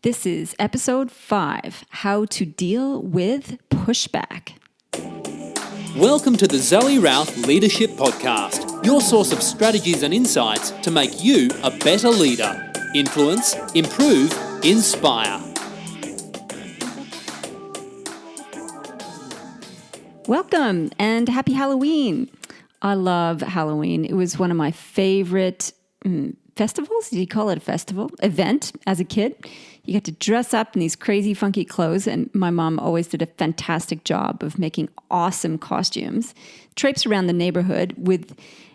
This is episode 5, How to Deal with Pushback. Welcome to the Zoe Routh Leadership Podcast, your source of strategies and insights to make you a better leader. Influence, improve, inspire. Welcome and happy Halloween. I love Halloween. It was one of my favorite festivals. Did you call it a festival? Event as a kid. You got to dress up in these crazy, funky clothes, and my mom always did a fantastic job of making awesome costumes, traipse around the neighborhood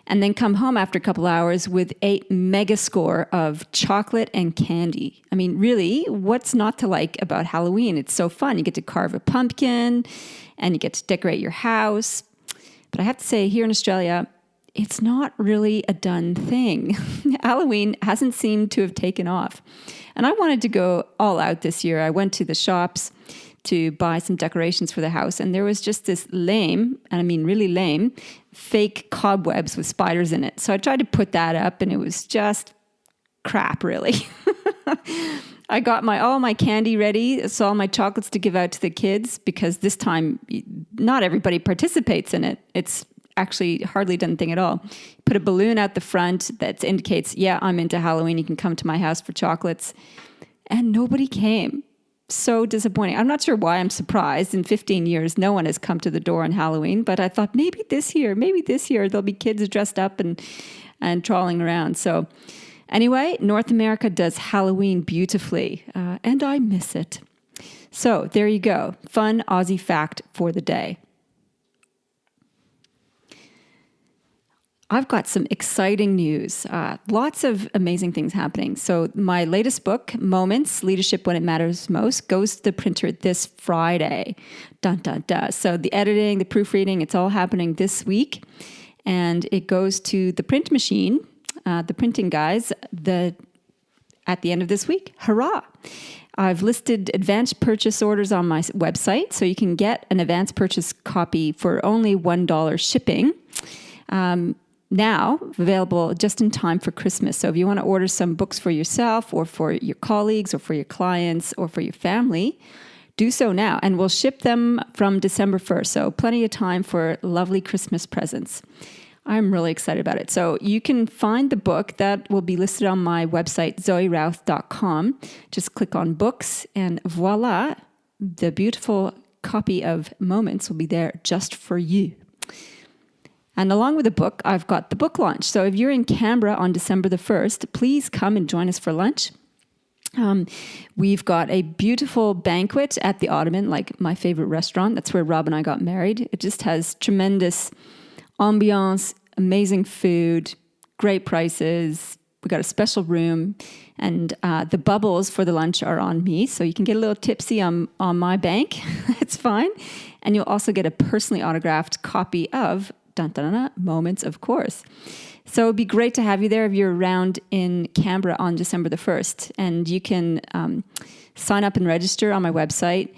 and then come home after a couple hours with a mega score of chocolate and candy. I mean, really, what's not to like about Halloween? It's so fun. You get to carve a pumpkin, and you get to decorate your house. But I have to say, here in Australia, it's not really a done thing. Halloween hasn't seemed to have taken off. And I wanted to go all out this year. I went to the shops to buy some decorations for the house, and there was just this lame, and I mean really lame, fake cobwebs with spiders in it. So I tried to put that up, and it was just crap, really. I got all my candy ready, so all my chocolates to give out to the kids, because this time, not everybody participates in it. It's actually hardly done a thing at all. Put a balloon out the front that indicates, yeah, I'm into Halloween. You can come to my house for chocolates. And nobody came. So disappointing. I'm not sure why I'm surprised. In 15 years, no one has come to the door on Halloween, but I thought maybe this year there'll be kids dressed up and trawling around. So anyway, North America does Halloween beautifully, and I miss it. So there you go. Fun Aussie fact for the day. I've got some exciting news. Lots of amazing things happening. So my latest book, Moments, Leadership When It Matters Most, goes to the printer this Friday. Dun, dun, dun. So the editing, the proofreading, it's all happening this week. And it goes to the print machine, the printing guys, at the end of this week. Hurrah! I've listed advanced purchase orders on my website, so you can get an advanced purchase copy for only $1 shipping. Now available just in time for Christmas. So if you want to order some books for yourself or for your colleagues or for your clients or for your family, do so now. And we'll ship them from December 1st. So plenty of time for lovely Christmas presents. I'm really excited about it. So you can find the book that will be listed on my website, zoerouth.com. Just click on books and voila, the beautiful copy of Moments will be there just for you. And along with the book, I've got the book launch. So if you're in Canberra on December the 1st, please come and join us for lunch. We've got a beautiful banquet at the Ottoman, like my favorite restaurant. That's where Rob and I got married. It just has tremendous ambiance, amazing food, great prices. We got a special room, and the bubbles for the lunch are on me. So you can get a little tipsy on my bank. It's fine. And you'll also get a personally autographed copy of Moments, of course. So it'd be great to have you there if you're around in Canberra on December the 1st. And you can sign up and register on my website.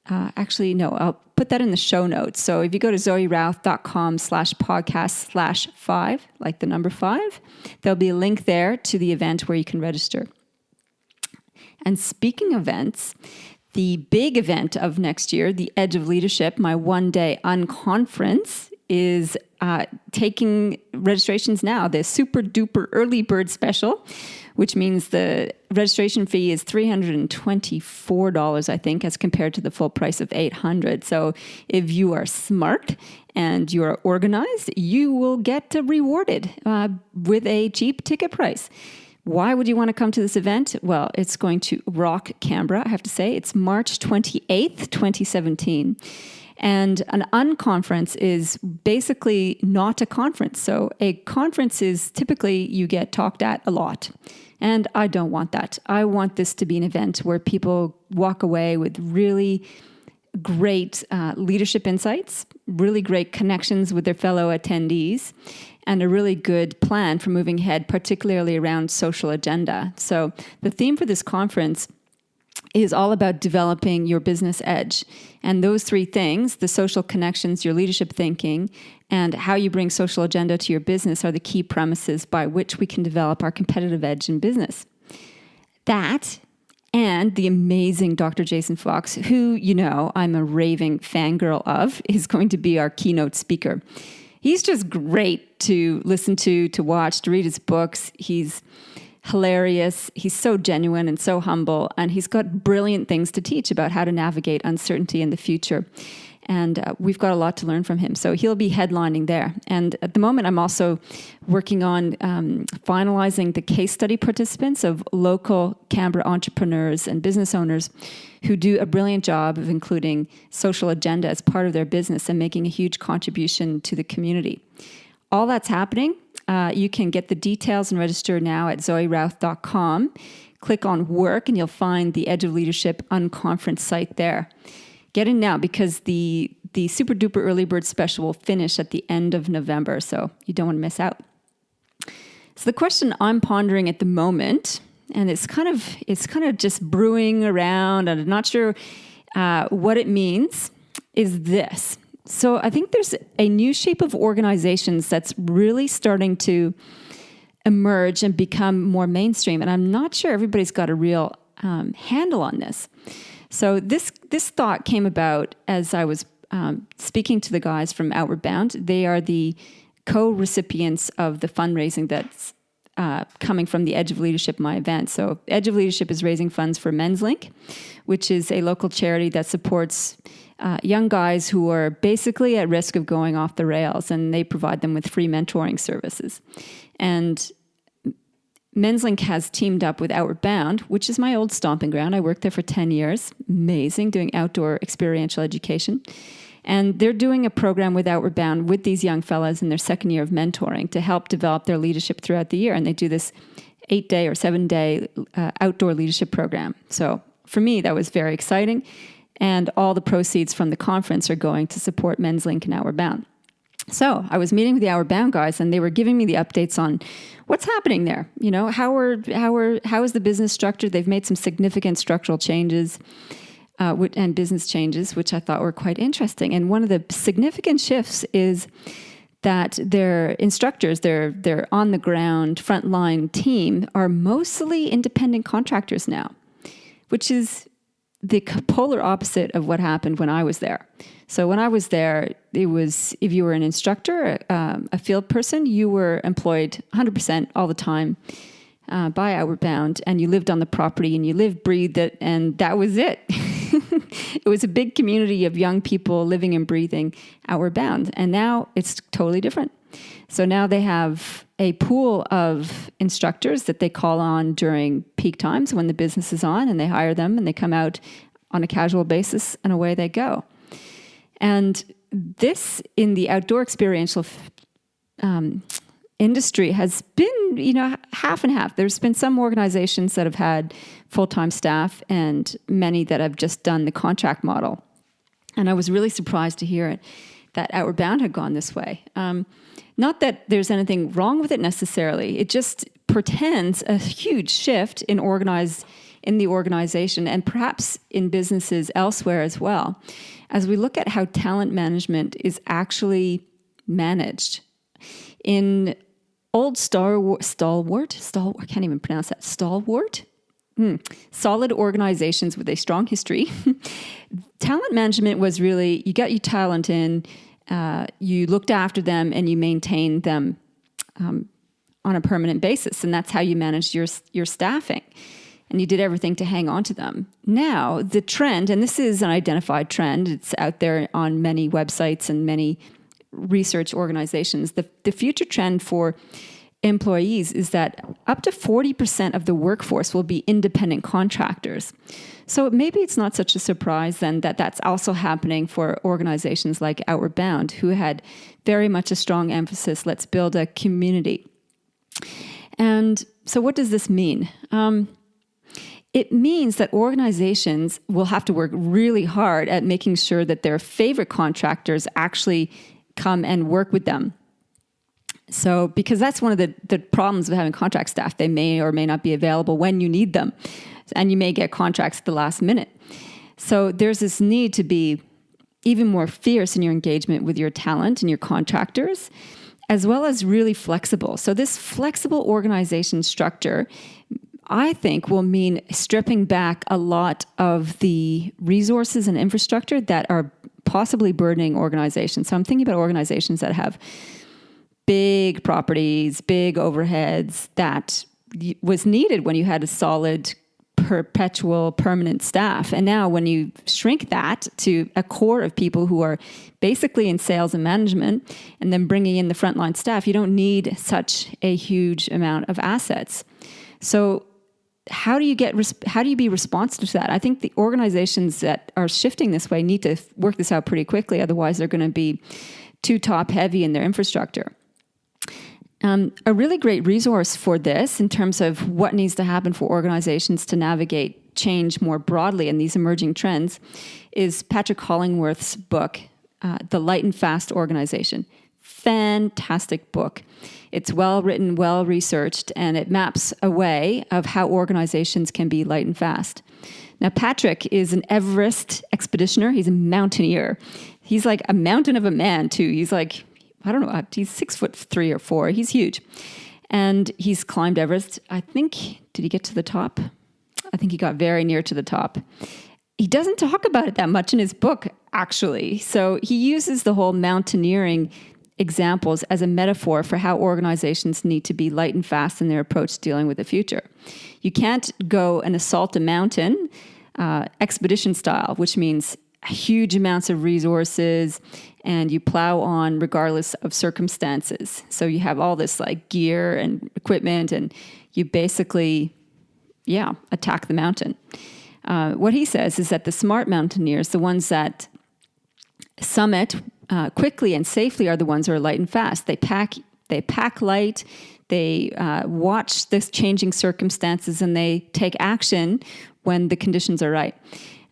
I'll put that in the show notes. So if you go to zoerouth.com/podcast/5, like the number 5, there'll be a link there to the event where you can register. And speaking of events, the big event of next year, the Edge of Leadership, my one-day unconference, is taking registrations now. The super duper early bird special, which means the registration fee is $324, I think, as compared to the full price of $800. So if you are smart and you are organized, you will get rewarded with a cheap ticket price. Why would you want to come to this event? Well, it's going to rock Canberra, I have to say. It's March 28th, 2017. And an unconference is basically not a conference. So a conference is typically you get talked at a lot. And I don't want that. I want this to be an event where people walk away with really great leadership insights, really great connections with their fellow attendees, and a really good plan for moving ahead, particularly around social agenda. So the theme for this conference is all about developing your business edge. And those 3 things, the social connections, your leadership thinking, and how you bring social agenda to your business are the key premises by which we can develop our competitive edge in business. That and the amazing Dr. Jason Fox, who, I'm a raving fangirl of, is going to be our keynote speaker. He's just great to listen to watch, to read his books. He's hilarious. He's so genuine and so humble, and he's got brilliant things to teach about how to navigate uncertainty in the future. And we've got a lot to learn from him. So he'll be headlining there. And at the moment, I'm also working on finalizing the case study participants of local Canberra entrepreneurs and business owners who do a brilliant job of including social agenda as part of their business and making a huge contribution to the community. All that's happening. You can get the details and register now at zoerouth.com. Click on work and you'll find the Edge of Leadership Unconference site there. Get in now because the super duper early bird special will finish at the end of November, so you don't want to miss out. So the question I'm pondering at the moment, and it's kind of just brewing around, and I'm not sure what it means, is this. So I think there's a new shape of organizations that's really starting to emerge and become more mainstream, and I'm not sure everybody's got a real handle on this. So this thought came about as I was speaking to the guys from Outward Bound. They are the co-recipients of the fundraising that's coming from the Edge of Leadership, my event. So Edge of Leadership is raising funds for Men's Link, which is a local charity that supports young guys who are basically at risk of going off the rails, and they provide them with free mentoring services. And Men's Link has teamed up with Outward Bound, which is my old stomping ground. I worked there for 10 years. Amazing, doing outdoor experiential education. And they're doing a program with Outward Bound with these young fellas in their second year of mentoring to help develop their leadership throughout the year. And they do this 8-day or 7-day outdoor leadership program. So for me, that was very exciting. And all the proceeds from the conference are going to support Men's Link and Outward Bound. So I was meeting with the Outward Bound guys, and they were giving me the updates on what's happening there. How is the business structured? They've made some significant structural changes and business changes, which I thought were quite interesting. And one of the significant shifts is that their instructors, their on the ground frontline team, are mostly independent contractors now, which is the polar opposite of what happened when I was there. So when I was there, it was, if you were an instructor, a field person, you were employed 100% all the time by Outward Bound, and you lived on the property, and you lived, breathed it, and that was it. It was a big community of young people living and breathing Outward Bound, and now it's totally different. So now they have a pool of instructors that they call on during peak times when the business is on, and they hire them, and they come out on a casual basis, and away they go. And this, in the outdoor experiential industry, has been, half and half. There's been some organizations that have had full-time staff and many that have just done the contract model. And I was really surprised to hear that Outward Bound had gone this way. Not that there's anything wrong with it necessarily. It just portends a huge shift in the organization and perhaps in businesses elsewhere as well, as we look at how talent management is actually managed. In old stalwart, I can't even pronounce that, stalwart? Solid organizations with a strong history. Talent management was really, you got your talent in, you looked after them, and you maintained them on a permanent basis. And that's how you managed your staffing. And you did everything to hang on to them. Now, the trend, and this is an identified trend, it's out there on many websites and many research organizations, the future trend for employees is that up to 40% of the workforce will be independent contractors. So maybe it's not such a surprise then that that's also happening for organizations like Outward Bound, who had very much a strong emphasis, let's build a community. And so what does this mean? It means that organizations will have to work really hard at making sure that their favorite contractors actually come and work with them. So, because that's one of the problems with having contract staff. They may or may not be available when you need them, and you may get contracts at the last minute. So there's this need to be even more fierce in your engagement with your talent and your contractors, as well as really flexible. So this flexible organization structure I think will mean stripping back a lot of the resources and infrastructure that are possibly burdening organizations. So I'm thinking about organizations that have big properties, big overheads that was needed when you had a solid, perpetual, permanent staff. And now when you shrink that to a core of people who are basically in sales and management and then bringing in the frontline staff, you don't need such a huge amount of assets. So how do you be responsive to that? I think the organizations that are shifting this way need to work this out pretty quickly. Otherwise, they're going to be too top heavy in their infrastructure. A really great resource for this in terms of what needs to happen for organizations to navigate change more broadly in these emerging trends is Patrick Hollingworth's book, The Light and Fast Organization. Fantastic book. It's well written, well researched, and it maps a way of how organizations can be light and fast. Now, Patrick is an Everest expeditioner. He's a mountaineer. He's like a mountain of a man, too. He's like, I don't know, he's 6'3" or 4". He's huge. And he's climbed Everest. I think, did he get to the top? I think he got very near to the top. He doesn't talk about it that much in his book, actually. So he uses the whole mountaineering examples as a metaphor for how organizations need to be light and fast in their approach to dealing with the future. You can't go and assault a mountain expedition style, which means huge amounts of resources, and you plow on regardless of circumstances. So you have all this like gear and equipment, and you basically, attack the mountain. What he says is that the smart mountaineers, the ones that summit quickly and safely, are the ones who are light and fast. They pack light, they watch the changing circumstances, and they take action when the conditions are right.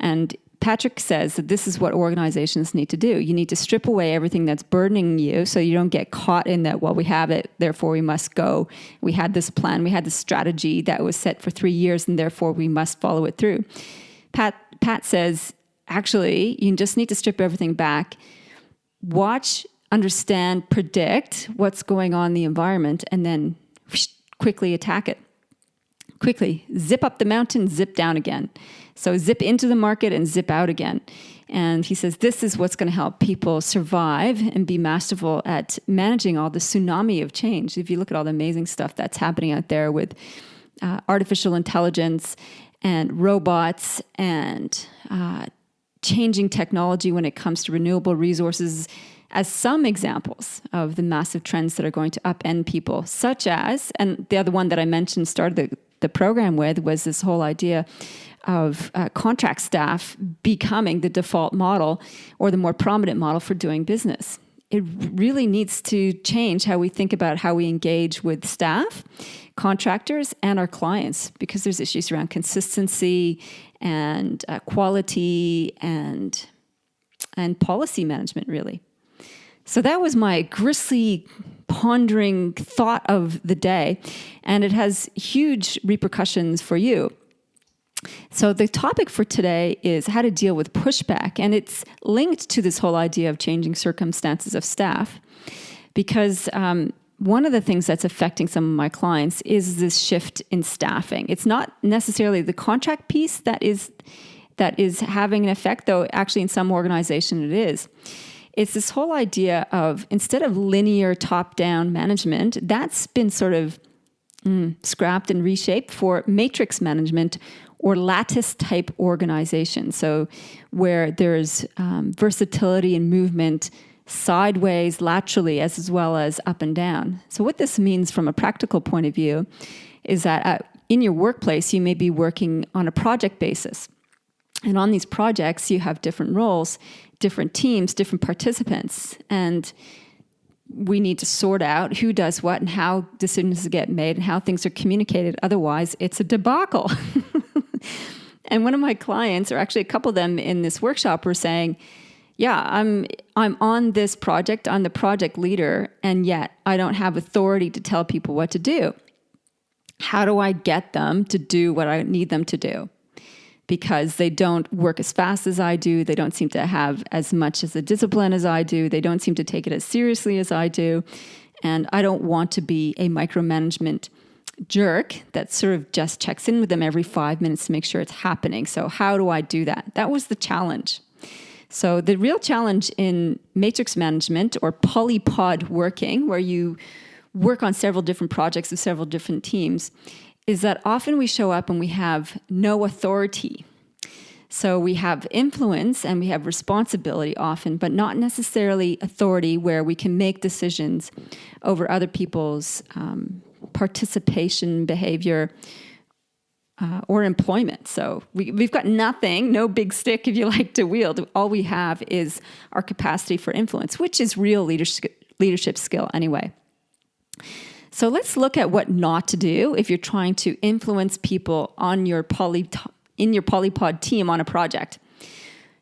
And Patrick says that this is what organizations need to do. You need to strip away everything that's burdening you so you don't get caught in that, well, we have it, therefore we must go. We had this plan, we had this strategy that was set for 3 years, and therefore we must follow it through. Pat says, actually, you just need to strip everything back, watch, understand, predict what's going on in the environment, and then quickly attack it. Quickly zip up the mountain, zip down again. So zip into the market and zip out again. And he says this is what's going to help people survive and be masterful at managing all the tsunami of change. If you look at all the amazing stuff that's happening out there with artificial intelligence and robots and changing technology when it comes to renewable resources, as some examples of the massive trends that are going to upend people, such as, and the other one that I mentioned, started the program with, was this whole idea of contract staff becoming the default model or the more prominent model for doing business. It really needs to change how we think about how we engage with staff, contractors, and our clients, because there's issues around consistency and quality and policy management, really. So that was my gristly, pondering thought of the day, and it has huge repercussions for you. So the topic for today is how to deal with pushback, and it's linked to this whole idea of changing circumstances of staff, because one of the things that's affecting some of my clients is this shift in staffing. It's not necessarily the contract piece that is having an effect, though actually in some organization it is. It's this whole idea of, instead of linear top-down management, that's been sort of scrapped and reshaped for matrix management or lattice-type organization. So where there's versatility and movement sideways, laterally, as well as up and down. So what this means from a practical point of view is that in your workplace, you may be working on a project basis. And on these projects, you have different roles, different teams, different participants, and we need to sort out who does what and how decisions get made and how things are communicated. Otherwise, it's a debacle. And one of my clients, or actually a couple of them in this workshop, were saying, yeah, I'm on this project, I'm the project leader, and yet I don't have authority to tell people what to do. How do I get them to do what I need them to do? Because they don't work as fast as I do. They don't seem to have as much as a discipline as I do. They don't seem to take it as seriously as I do. And I don't want to be a micromanagement jerk that sort of just checks in with them every 5 minutes to make sure it's happening. So how do I do that? That was the challenge. So the real challenge in matrix management or polypod working, where you work on several different projects with several different teams, is that often we show up and we have no authority. So we have influence and we have responsibility often, but not necessarily authority where we can make decisions over other people's participation, behavior, or employment. So we've got nothing, no big stick, if you like, to wield. All we have is our capacity for influence, which is real leadership skill anyway. So let's look at what not to do if you're trying to influence people on your in your polypod team on a project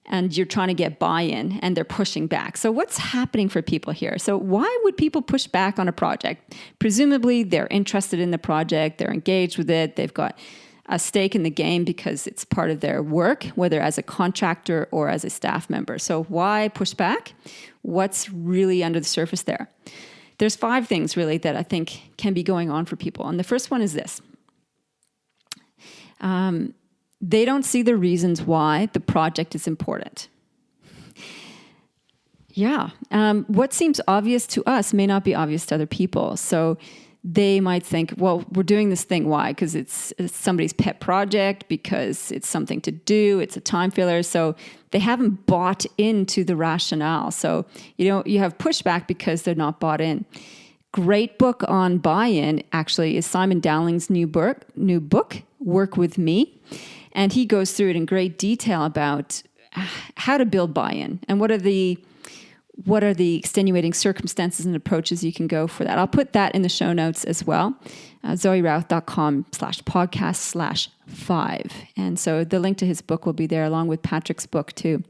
and you're trying to get buy-in and they're pushing back. So what's happening for people here? So why would people push back on a project? Presumably they're interested in the project, they're engaged with it, they've got a stake in the game because it's part of their work, whether as a contractor or as a staff member. So why push back? What's really under the surface there? There's 5 things really that I think can be going on for people. And the first one is this. They don't see the reasons why the project is important. Yeah. What seems obvious to us may not be obvious to other people. So they might think, well, we're doing this thing. Why? Because it's somebody's pet project, because it's something to do, it's a time filler. So they haven't bought into the rationale. So, you have pushback because they're not bought in. Great book on buy-in actually is Simon Dowling's new book, Work With Me. And he goes through it in great detail about how to build buy-in and what are the extenuating circumstances and approaches you can go for that. I'll put that in the show notes as well, zoerouth.com/podcast/5. And so the link to his book will be there along with Patrick's book too.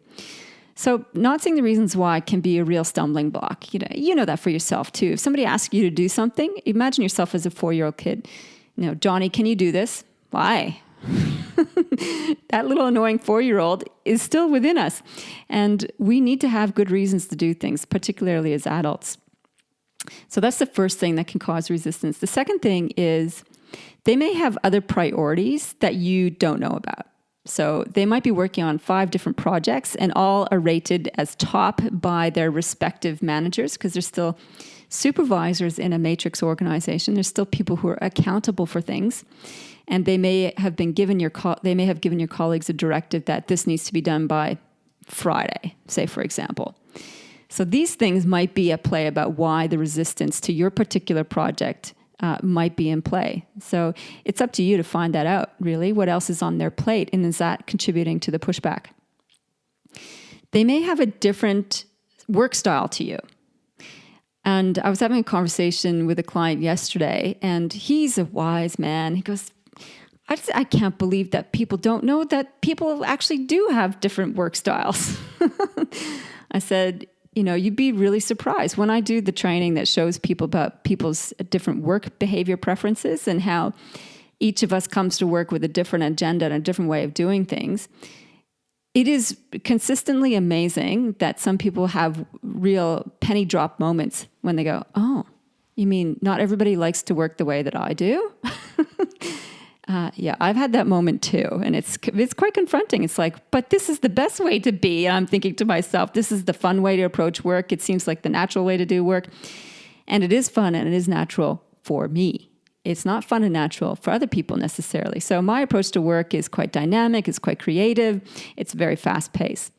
So not seeing the reasons why can be a real stumbling block. You know that for yourself too. If somebody asks you to do something, imagine yourself as a 4-year-old kid. Johnny, can you do this? Why? That little annoying 4-year-old is still within us. And we need to have good reasons to do things, particularly as adults. So that's the first thing that can cause resistance. The second thing is they may have other priorities that you don't know about. So they might be working on 5 different projects and all are rated as top by their respective managers because they're still supervisors in a matrix organization. There's still people who are accountable for things. And they may have given your colleagues a directive that this needs to be done by Friday, say, for example. So these things might be at play about why the resistance to your particular project might be in play. So it's up to you to find that out, really. What else is on their plate? And is that contributing to the pushback? They may have a different work style to you. And I was having a conversation with a client yesterday, and he's a wise man. He goes, I can't believe that people don't know that people actually do have different work styles. I said, you'd be really surprised when I do the training that shows people about people's different work behavior preferences and how each of us comes to work with a different agenda and a different way of doing things. It is consistently amazing that some people have real penny drop moments when they go, oh, you mean not everybody likes to work the way that I do? Yeah, I've had that moment too. And it's quite confronting. It's like, but this is the best way to be. And I'm thinking to myself, this is the fun way to approach work. It seems like the natural way to do work. And it is fun and it is natural for me. It's not fun and natural for other people necessarily. So my approach to work is quite dynamic. It's quite creative. It's very fast paced.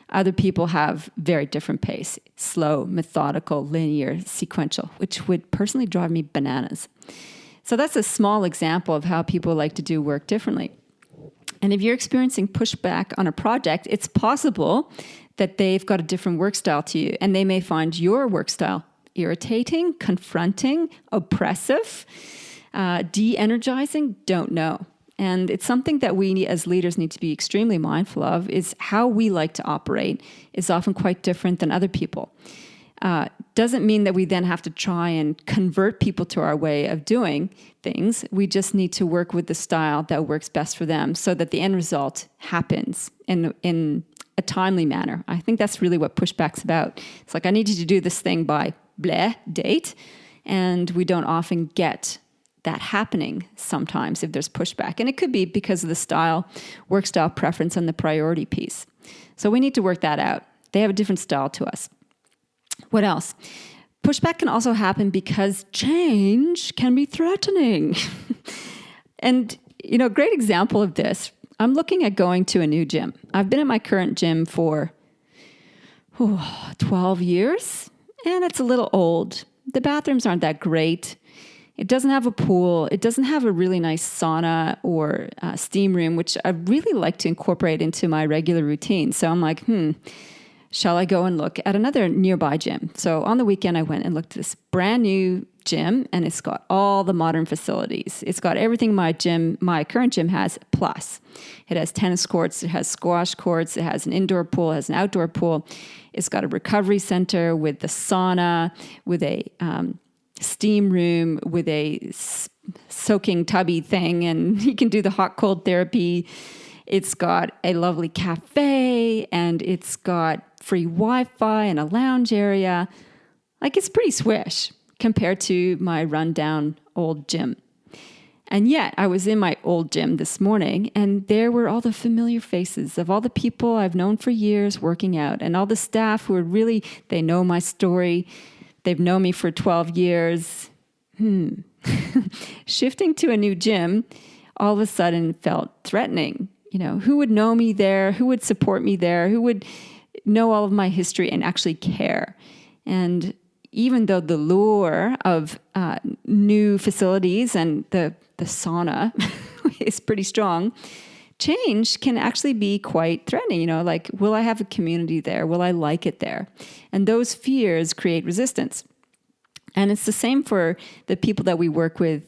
Other people have very different pace, slow, methodical, linear, sequential, which would personally drive me bananas. So that's a small example of how people like to do work differently. And if you're experiencing pushback on a project, it's possible that they've got a different work style to you, and they may find your work style irritating, confronting, oppressive, de-energizing, don't know. And it's something that we as leaders need to be extremely mindful of, is how we like to operate is often quite different than other people. Doesn't mean that we then have to try and convert people to our way of doing things. We just need to work with the style that works best for them so that the end result happens in a timely manner. I think that's really what pushback's about. It's like, I need you to do this thing by bleh date, and we don't often get that happening sometimes if there's pushback. And it could be because of the style, work style preference, and the priority piece. So we need to work that out. They have a different style to us. What else? Pushback can also happen because change can be threatening. And, great example of this, I'm looking at going to a new gym. I've been at my current gym for 12 years, and it's a little old. The bathrooms aren't that great. It doesn't have a pool. It doesn't have a really nice sauna or steam room, which I really like to incorporate into my regular routine. So I'm like, shall I go and look at another nearby gym? So on the weekend, I went and looked at this brand new gym, and it's got all the modern facilities. It's got everything my current gym has, plus. It has tennis courts, it has squash courts, it has an indoor pool, it has an outdoor pool. It's got a recovery center with the sauna, with a steam room, with a soaking tubby thing, and you can do the hot cold therapy. It's got a lovely cafe, and it's got free Wi-Fi and a lounge area. Like, it's pretty swish compared to my rundown old gym. And yet I was in my old gym this morning, and there were all the familiar faces of all the people I've known for years working out, and all the staff who are really, they know my story. They've known me for 12 years. Shifting to a new gym all of a sudden felt threatening. Who would know me there? Who would support me there? Who would know all of my history and actually care? And even though the lure of new facilities and the sauna is pretty strong, change can actually be quite threatening. Like, will I have a community there? Will I like it there? And those fears create resistance. And it's the same for the people that we work with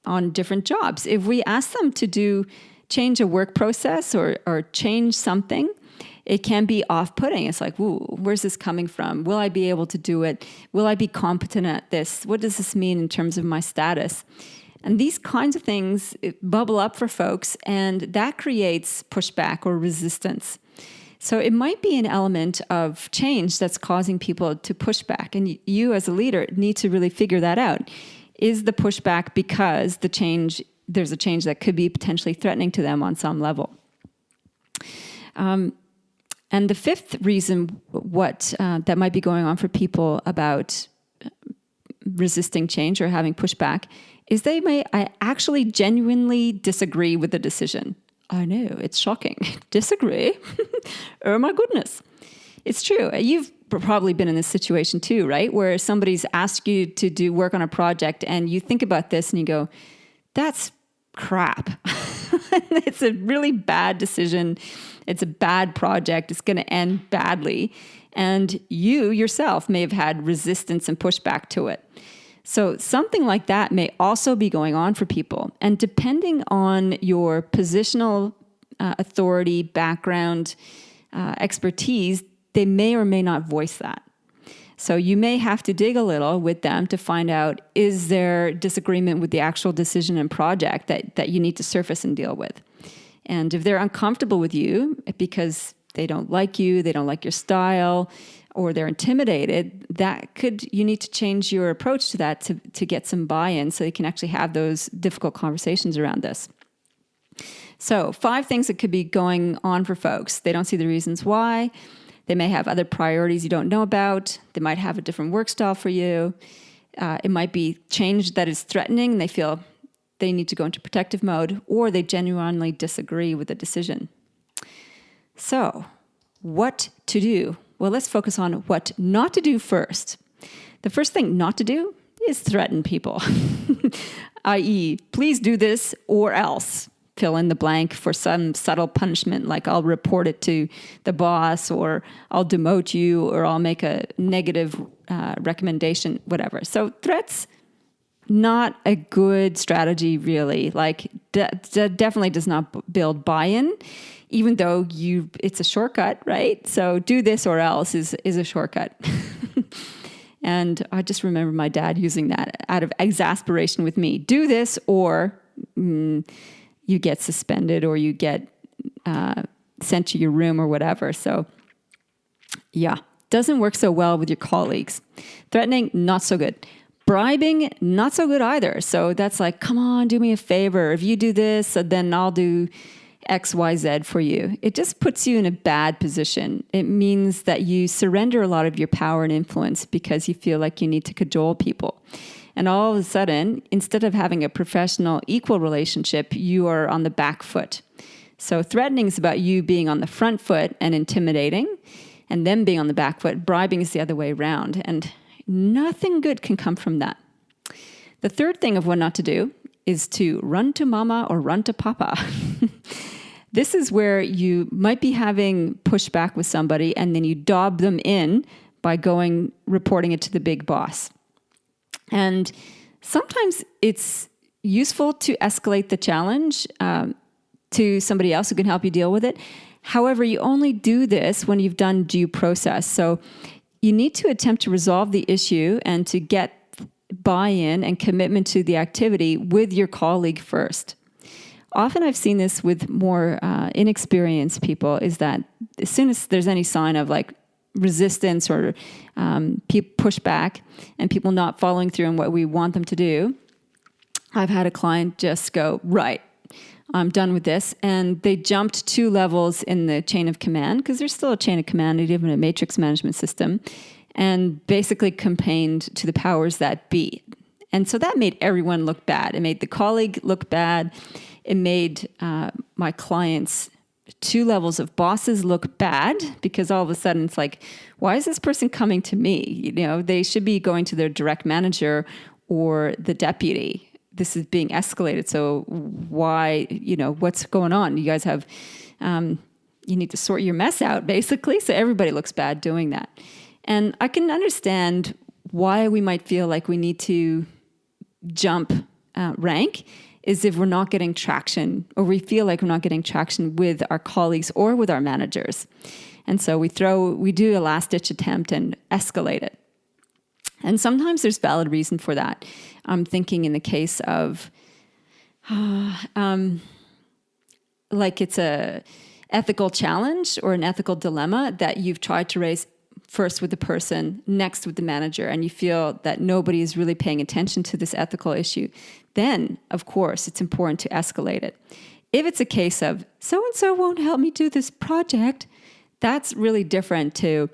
on different jobs. If we ask them to change a work process or change something, it can be off-putting. It's like, ooh, where's this coming from? Will I be able to do it? Will I be competent at this? What does this mean in terms of my status? And these kinds of things bubble up for folks, and that creates pushback or resistance. So it might be an element of change that's causing people to push back. And you as a leader need to really figure that out. Is the pushback because there's a change that could be potentially threatening to them on some level? And the fifth reason that might be going on for people about resisting change or having pushback is they may actually genuinely disagree with the decision. I know, it's shocking. Disagree? Oh my goodness. It's true. You've probably been in this situation too, right? Where somebody's asked you to do work on a project and you think about this and you go, that's crap. It's a really bad decision. It's a bad project. It's going to end badly. And you yourself may have had resistance and pushback to it. So something like that may also be going on for people. And depending on your positional authority, background, expertise, they may or may not voice that. So you may have to dig a little with them to find out, is there disagreement with the actual decision and project that you need to surface and deal with? And if they're uncomfortable with you because they don't like you, they don't like your style, or they're intimidated, you need to change your approach to that to get some buy-in so you can actually have those difficult conversations around this. So 5 things that could be going on for folks. They don't see the reasons why. They may have other priorities you don't know about. They might have a different work style for you. It might be change that is threatening. They feel they need to go into protective mode, or they genuinely disagree with the decision. So, what to do? Well, let's focus on what not to do first. The first thing not to do is threaten people, i.e., please do this or else. Fill in the blank for some subtle punishment, like I'll report it to the boss, or I'll demote you, or I'll make a negative recommendation, whatever. So threats, not a good strategy, really. Like definitely does not build buy-in, even though it's a shortcut, right? So do this or else is a shortcut. And I just remember my dad using that out of exasperation with me. Do this or you get suspended, or you get sent to your room or whatever. So yeah, doesn't work so well with your colleagues. Threatening, not so good. Bribing, not so good either. So that's like, come on, do me a favor. If you do this, then I'll do X, Y, Z for you. It just puts you in a bad position. It means that you surrender a lot of your power and influence because you feel like you need to cajole people. And all of a sudden, instead of having a professional, equal relationship, you are on the back foot. So threatening is about you being on the front foot and intimidating, and them being on the back foot. Bribing is the other way around. And nothing good can come from that. The third thing of what not to do is to run to mama or run to papa. This is where you might be having pushback with somebody and then you dob them in by reporting it to the big boss. And sometimes it's useful to escalate the challenge to somebody else who can help you deal with it. However, you only do this when you've done due process. So you need to attempt to resolve the issue and to get buy-in and commitment to the activity with your colleague first. Often I've seen this with more inexperienced people, is that as soon as there's any sign of like resistance or pushback and people not following through on what we want them to do, I've had a client just go, right, I'm done with this. And they jumped 2 levels in the chain of command, because there's still a chain of command, even a matrix management system, and basically complained to the powers that be. And so that made everyone look bad. It made the colleague look bad. It made my clients 2 levels of bosses look bad, because all of a sudden it's like, why is this person coming to me? They should be going to their direct manager or the deputy. This is being escalated. So why, what's going on? You guys have, you need to sort your mess out, basically. So everybody looks bad doing that. And I can understand why we might feel like we need to jump rank is if we're not getting traction, or we feel like we're not getting traction with our colleagues or with our managers. And so we do a last-ditch attempt and escalate it. And sometimes there's valid reason for that. I'm thinking in the case of like it's a ethical challenge or an ethical dilemma that you've tried to raise first with the person, next with the manager, and you feel that nobody is really paying attention to this ethical issue, then, of course, it's important to escalate it. If it's a case of, so-and-so won't help me do this project, that's really different to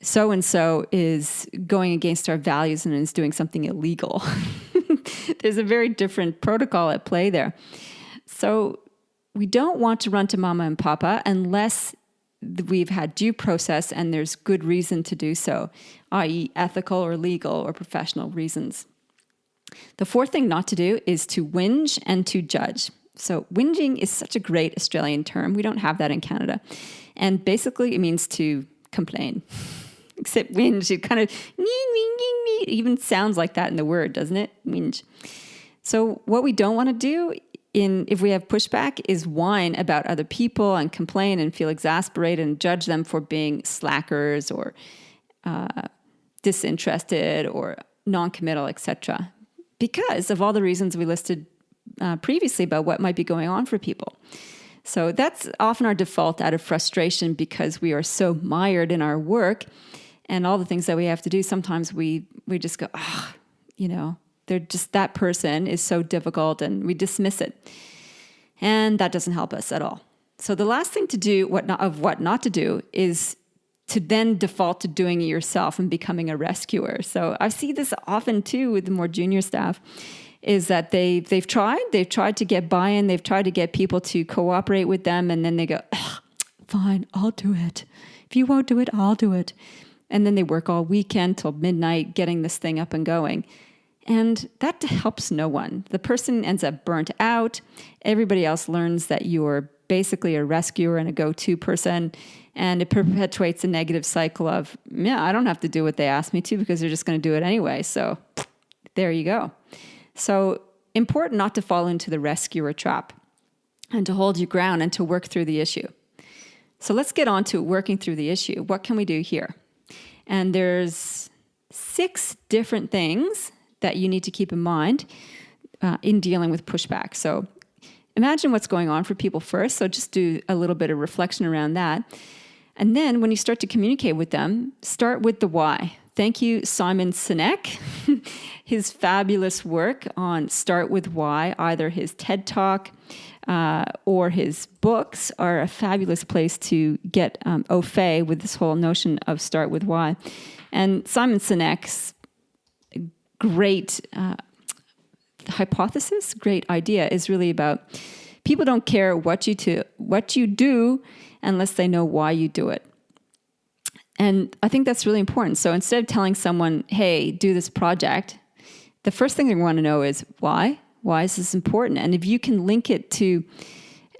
so-and-so is going against our values and is doing something illegal. There's a very different protocol at play there. So we don't want to run to mama and papa unless we've had due process and there's good reason to do so, i.e. ethical or legal or professional reasons. The fourth thing not to do is to whinge and to judge. So whinging is such a great Australian term. We don't have that in Canada. And basically it means to complain. Except whinge, it kind of even sounds like that in the word, doesn't it? Whinge. So what we don't want to do if we have pushback is whine about other people and complain and feel exasperated and judge them for being slackers or disinterested or non-committal, etc. Because of all the reasons we listed previously about what might be going on for people. So that's often our default out of frustration because we are so mired in our work and all the things that we have to do. Sometimes we just go, they're just, that person is so difficult, and we dismiss it. And that doesn't help us at all. So the last thing to do, what not to do, is to then default to doing it yourself and becoming a rescuer. So I see this often too with the more junior staff, is that they've tried to get buy-in, they've tried to get people to cooperate with them, and then they go, fine, I'll do it. If you won't do it, I'll do it. And then they work all weekend till midnight getting this thing up and going. And that helps no one. The person ends up burnt out. Everybody else learns that you're basically a rescuer and a go-to person. And it perpetuates a negative cycle of, I don't have to do what they asked me to because they're just going to do it anyway. So there you go. So important not to fall into the rescuer trap and to hold your ground and to work through the issue. So let's get on to working through the issue. What can we do here? And there's 6 different things that you need to keep in mind in dealing with pushback. So imagine what's going on for people first. So just do a little bit of reflection around that. And then when you start to communicate with them, start with the why. thank you, Simon Sinek. His fabulous work on Start With Why, either his TED Talk or his books are a fabulous place to get au fait with this whole notion of Start With Why. And Simon Sinek's great hypothesis, great idea is really about people don't care what you do unless they know why you do it. And I think that's really important. So instead of telling someone, hey, do this project, the first thing they want to know is why? Why is this important? And if you can link it to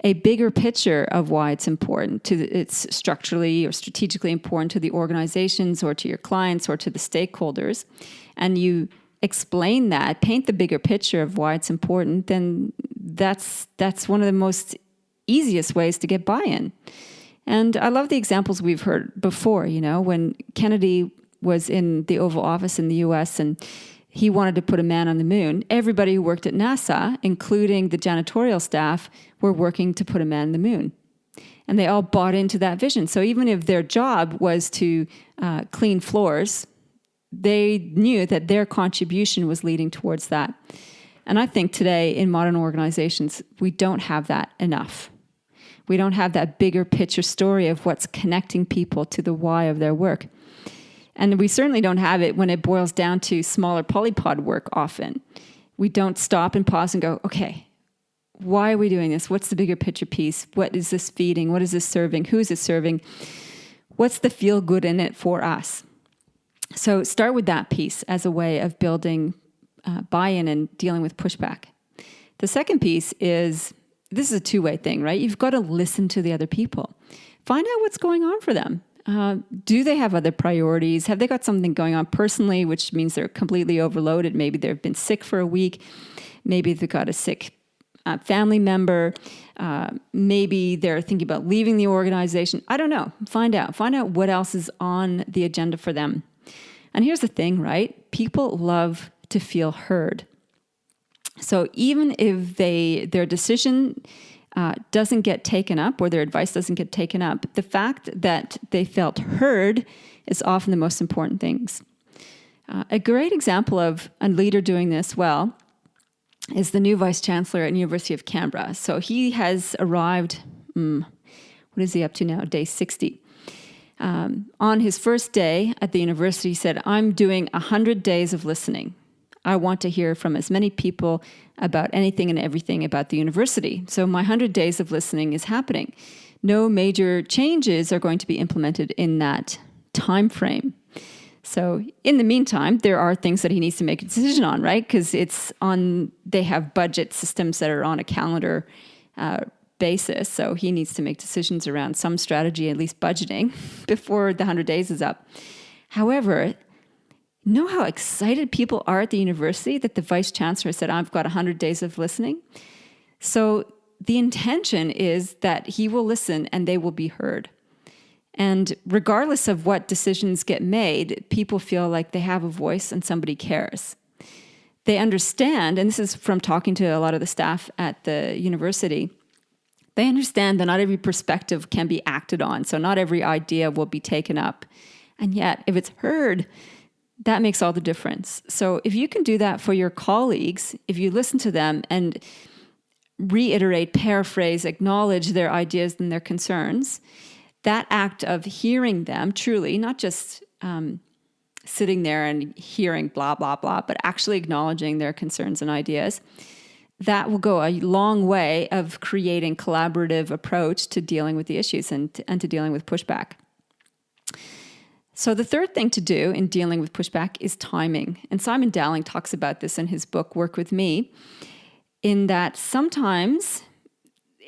a bigger picture of why it's important, it's structurally or strategically important to the organizations or to your clients or to the stakeholders, and you explain that, paint the bigger picture of why it's important, then that's one of the most easiest ways to get buy-in. And I love the examples we've heard before, when Kennedy was in the Oval Office in the US and he wanted to put a man on the moon, everybody who worked at NASA, including the janitorial staff, were working to put a man on the moon. And they all bought into that vision. So even if their job was to clean floors, they knew that their contribution was leading towards that. And I think today in modern organizations, we don't have that enough. We don't have that bigger picture story of what's connecting people to the why of their work. And we certainly don't have it when it boils down to smaller polypod work often. We don't stop and pause and go, okay, why are we doing this? What's the bigger picture piece? What is this feeding? What is this serving? Who is it serving? What's the feel good in it for us? So start with that piece as a way of building buy-in and dealing with pushback. The second piece is, this is a two-way thing, right? You've got to listen to the other people. Find out what's going on for them. Do they have other priorities? Have they got something going on personally, which means they're completely overloaded? Maybe they've been sick for a week. Maybe they've got a sick family member. Maybe they're thinking about leaving the organization. I don't know. Find out what else is on the agenda for them. And here's the thing, right? People love to feel heard. So even if their decision doesn't get taken up or their advice doesn't get taken up, the fact that they felt heard is often the most important things. A great example of a leader doing this well is the new vice chancellor at University of Canberra. So he has arrived, what is he up to now? Day 60. On his first day at the university, he said, I'm doing 100 days of listening. I want to hear from as many people about anything and everything about the university. So my 100 days of listening is happening. No major changes are going to be implemented in that time frame. So in the meantime, there are things that he needs to make a decision on, right? Because they have budget systems that are on a calendar basis. So he needs to make decisions around some strategy, at least budgeting, before the 100 days is up. However, know how excited people are at the university that the vice chancellor said, I've got 100 days of listening. So the intention is that he will listen and they will be heard. And regardless of what decisions get made, people feel like they have a voice and somebody cares. They understand, and this is from talking to a lot of the staff at the university, they understand that not every perspective can be acted on. So not every idea will be taken up. And yet, if it's heard, that makes all the difference. So if you can do that for your colleagues, if you listen to them and reiterate, paraphrase, acknowledge their ideas and their concerns, that act of hearing them truly, not just sitting there and hearing blah, blah, blah, but actually acknowledging their concerns and ideas, that will go a long way of creating collaborative approach to dealing with the issues and to dealing with pushback. So the third thing to do in dealing with pushback is timing. And Simon Dowling talks about this in his book, Work With Me, in that sometimes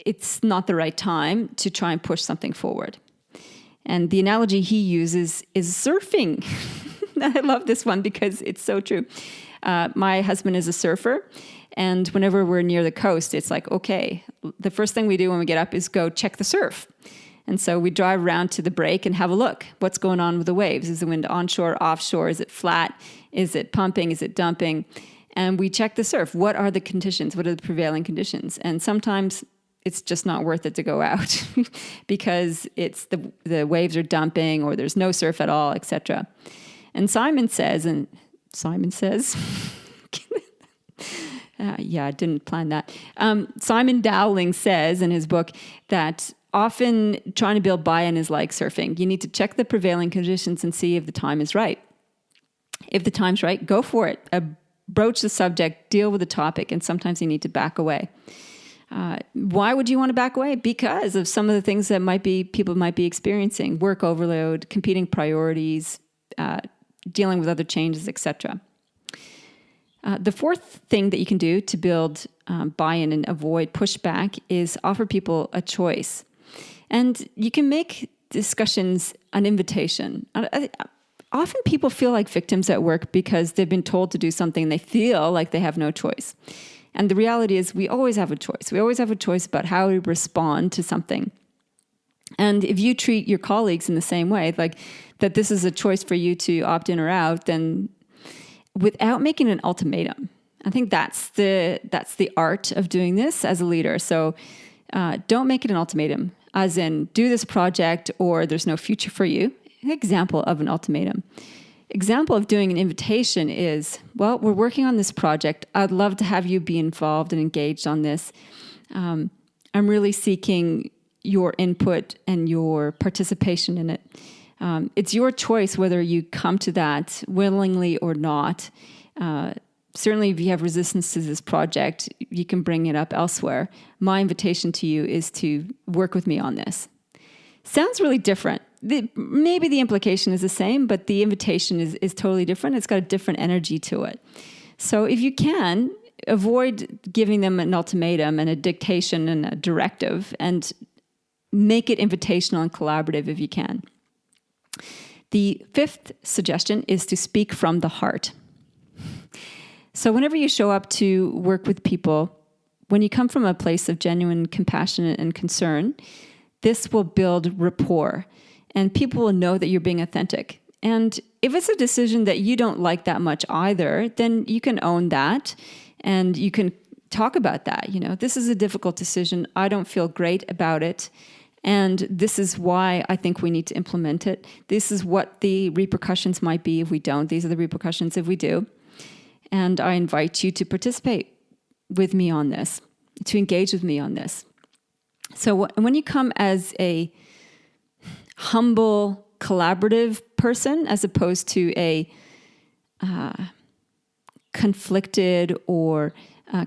it's not the right time to try and push something forward. And the analogy he uses is surfing. I love this one because it's so true. My husband is a surfer, and whenever we're near the coast, it's like, okay, the first thing we do when we get up is go check the surf. And so we drive around to the break and have a look. What's going on with the waves? Is the wind onshore, offshore? Is it flat? Is it pumping? Is it dumping? And we check the surf. What are the conditions? What are the prevailing conditions? And sometimes it's just not worth it to go out because it's the waves are dumping or there's no surf at all, etc. And Simon says, I didn't plan that. Simon Dowling says in his book that often trying to build buy-in is like surfing. You need to check the prevailing conditions and see if the time is right. If the time's right, go for it. Broach the subject, deal with the topic, and sometimes you need to back away. Why would you want to back away? Because of some of the things that people might be experiencing: work overload, competing priorities, dealing with other changes, etc. The fourth thing that you can do to build buy-in and avoid pushback is offer people a choice. And you can make discussions an invitation. Often people feel like victims at work because they've been told to do something and they feel like they have no choice. And the reality is we always have a choice. We always have a choice about how we respond to something. And if you treat your colleagues in the same way, like that this is a choice for you to opt in or out, then without making an ultimatum, I think that's the art of doing this as a leader. So don't make it an ultimatum, as in do this project or there's no future for you. An example of an ultimatum. Example of doing an invitation is, well, we're working on this project. I'd love to have you be involved and engaged on this. I'm really seeking your input and your participation in it. It's your choice whether you come to that willingly or not. Certainly, if you have resistance to this project, you can bring it up elsewhere. My invitation to you is to work with me on this. Sounds really different. Maybe the implication is the same, but the invitation is totally different. It's got a different energy to it. So if you can, avoid giving them an ultimatum and a dictation and a directive, and make it invitational and collaborative if you can. The fifth suggestion is to speak from the heart. So whenever you show up to work with people, when you come from a place of genuine compassion and concern, this will build rapport, and people will know that you're being authentic. And if it's a decision that you don't like that much either, then you can own that and you can talk about that. You know, this is a difficult decision. I don't feel great about it. And this is why I think we need to implement it. This is what the repercussions might be if we don't. These are the repercussions if we do. And I invite you to participate with me on this, to engage with me on this. So when you come as a humble, collaborative person, as opposed to a conflicted or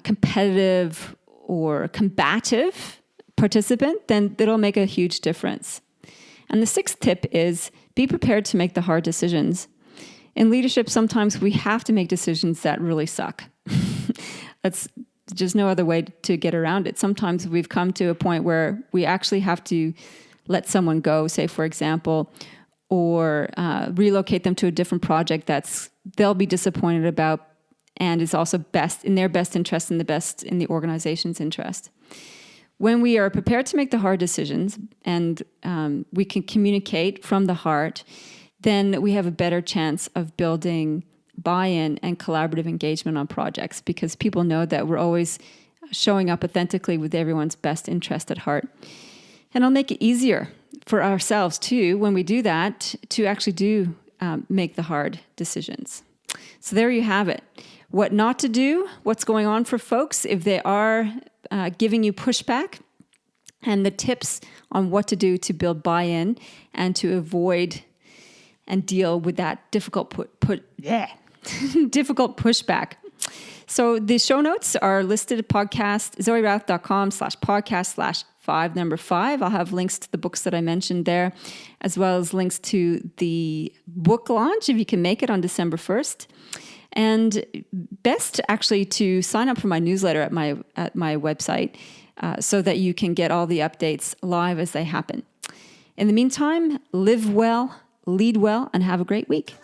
competitive or combative participant, then it'll make a huge difference. And the sixth tip is be prepared to make the hard decisions. In leadership, sometimes we have to make decisions that really suck. That's just no other way to get around it. Sometimes we've come to a point where we actually have to let someone go, say, for example, or relocate them to a different project they'll be disappointed about and is also in their best interest and in the organization's interest. When we are prepared to make the hard decisions and we can communicate from the heart, then we have a better chance of building buy-in and collaborative engagement on projects, because people know that we're always showing up authentically with everyone's best interest at heart. And it'll make it easier for ourselves too, when we do that, to actually make the hard decisions. So there you have it. What not to do, what's going on for folks if they are giving you pushback, and the tips on what to do to build buy-in and to avoid and deal with that difficult difficult pushback. So the show notes are listed at zoerouth.com/podcast/5. I'll have links to the books that I mentioned there, as well as links to the book launch, if you can make it, on December 1st. And best actually to sign up for my newsletter at my website so that you can get all the updates live as they happen. In the meantime, live well, lead well, and have a great week.